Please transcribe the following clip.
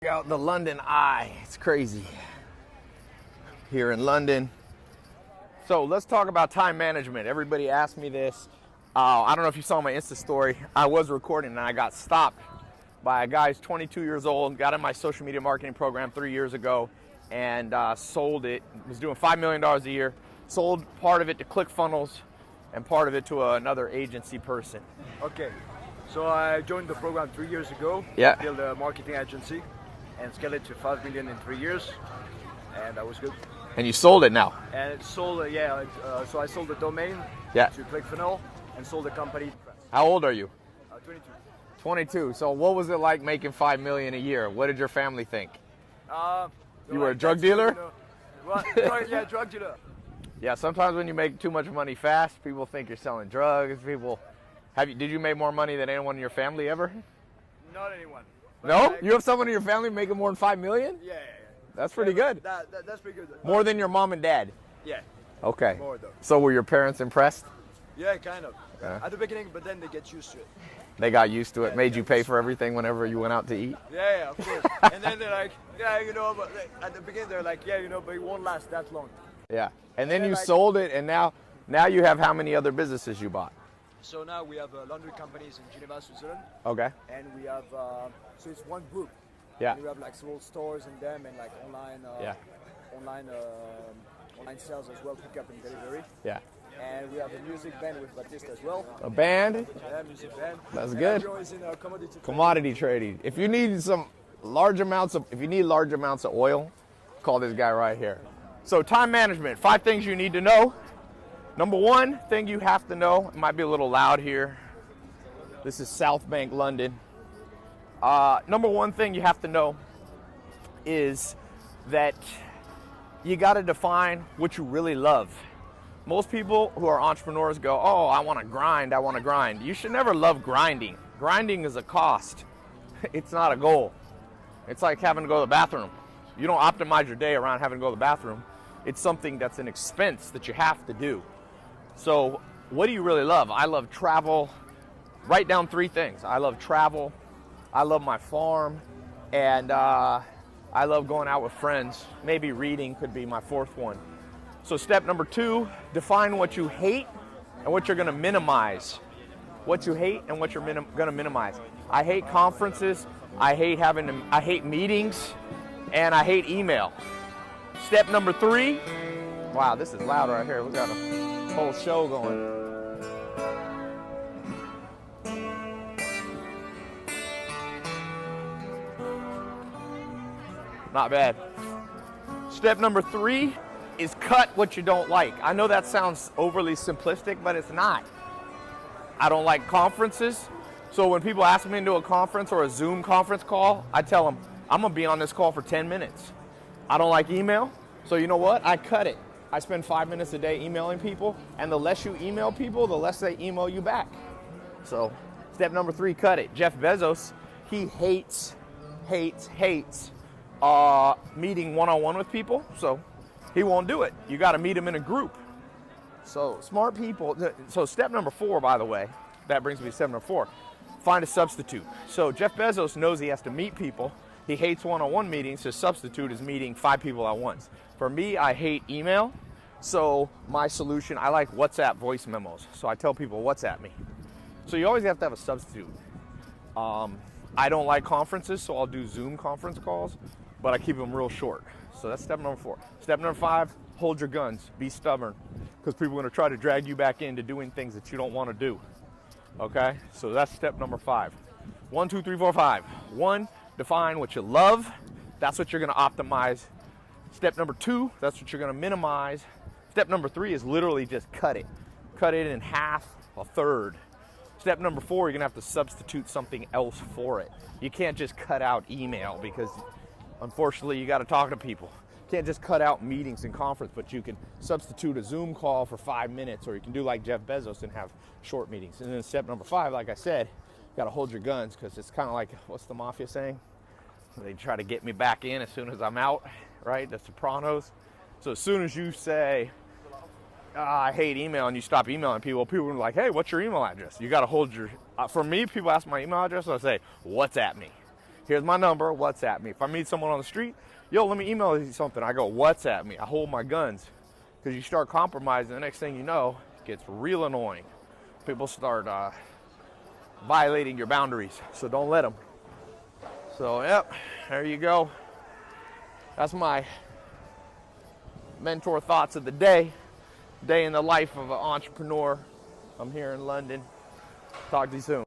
Out the London Eye. It's crazy here in London. So let's talk about time management. Everybody asked me this. I don't know if you saw my Insta story. I was recording and I got stopped by a guy who's 22 years old, got in my social media marketing program 3 years ago and sold it. Was doing $5 million a year. Sold part of it to ClickFunnels and part of it to another agency person. Okay, so I joined the program 3 years ago. Yeah. Built a marketing agency and scaled it to 5 million in 3 years, and that was good. And you sold it now? And it sold, so I sold the domain Yeah. to ClickFunnels and sold the company. How old are you? 22. 22. So what was it like making $5 million a year? What did your family think? You were a drug dealer? Yeah, drug dealer. Yeah, sometimes when you make too much money fast, people think you're selling drugs. Did you make more money than anyone in your family ever? Not anyone. No? You have someone in your family making more than $5 million? Yeah. That's pretty good. That's pretty good. More than your mom and dad? Yeah. Okay. More though. So were your parents impressed? Yeah, kind of. Yeah. At the beginning, but then they get used to it. They got used to it, Yeah, made you pay for everything whenever you went out to eat? Yeah, of course. And then they're like, yeah, but at the beginning they're like, yeah, but it won't last that long. Yeah. And then And you then, sold it, and now you have how many other businesses you bought? So now we have laundry companies in Geneva, Switzerland, Okay. and we have so it's one group. Yeah. And we have like small stores in them and like online, online sales as well, pickup and delivery. Yeah. And we have a music band with Baptiste as well. A band? Yeah, music band. That's And good. everyone is in commodity. Commodity trading. If you need large amounts of oil, call this guy right here. So time management, 5 things you need to know. Number 1 thing you have to know, it might be a little loud here. This is South Bank, London. Number 1 thing you have to know is that you got to define what you really love. Most people who are entrepreneurs go, oh, I want to grind. You should never love grinding. Grinding is a cost. It's not a goal. It's like having to go to the bathroom. You don't optimize your day around having to go to the bathroom. It's something that's an expense that you have to do. So what do you really love? I love travel. Write down 3 things. I love travel. I love my farm. And I love going out with friends. Maybe reading could be my 4th one. So step number 2, define what you hate and what you're going to minimize. What you hate and what you're going to minimize. I hate conferences. I hate meetings, and I hate email. Step number 3. Wow, this is loud right here. We got a whole show going. Not bad. Step number 3 is cut what you don't like. I know that sounds overly simplistic, but it's not. I don't like conferences. So when people ask me to do a conference or a Zoom conference call, I tell them, I'm gonna be on this call for 10 minutes. I don't like email, so you know what? I cut it. I spend 5 minutes a day emailing people, and the less you email people, the less they email you back. So step number 3, cut it. Jeff Bezos, he hates meeting one-on-one with people, so he won't do it. You got to meet him in a group. So smart people. So step number 4, by the way, that brings me to step number 4. Find a substitute. So Jeff Bezos knows he has to meet people. He hates one-on-one meetings. His substitute is meeting 5 people at once. For me, I hate email. So my solution, I like WhatsApp voice memos. So I tell people, WhatsApp me. So you always have to have a substitute. I don't like conferences, so I'll do Zoom conference calls, but I keep them real short. So that's step number 4. Step number 5, hold your guns, be stubborn, because people are going to try to drag you back into doing things that you don't want to do. Okay, so that's step number 5. 1, 2, 3, 4, 5. 1, define what you love. That's what you're going to optimize. Step number 2, that's what you're going to minimize. Step number 3 is literally just cut it. Cut it in half, a third. Step number 4, you're going to have to substitute something else for it. You can't just cut out email because unfortunately you got to talk to people. You can't just cut out meetings and conference, but you can substitute a Zoom call for 5 minutes, or you can do like Jeff Bezos and have short meetings. And then step number 5, like I said, you got to hold your guns, because it's kind of like, what's the mafia saying? They try to get me back in as soon as I'm out, right? The Sopranos. So as soon as you say, I hate email, and you stop emailing people are like, hey, what's your email address? You got to hold your, for me, people ask my email address, so I say, WhatsApp me. Here's my number, WhatsApp me. If I meet someone on the street, yo, let me email you something. I go, WhatsApp me. I hold my guns. Because you start compromising, the next thing you know, it gets real annoying. People start violating your boundaries, so don't let them. So, yep, there you go. That's my mentor thoughts of the day. Day in the life of an entrepreneur. I'm here in London. Talk to you soon.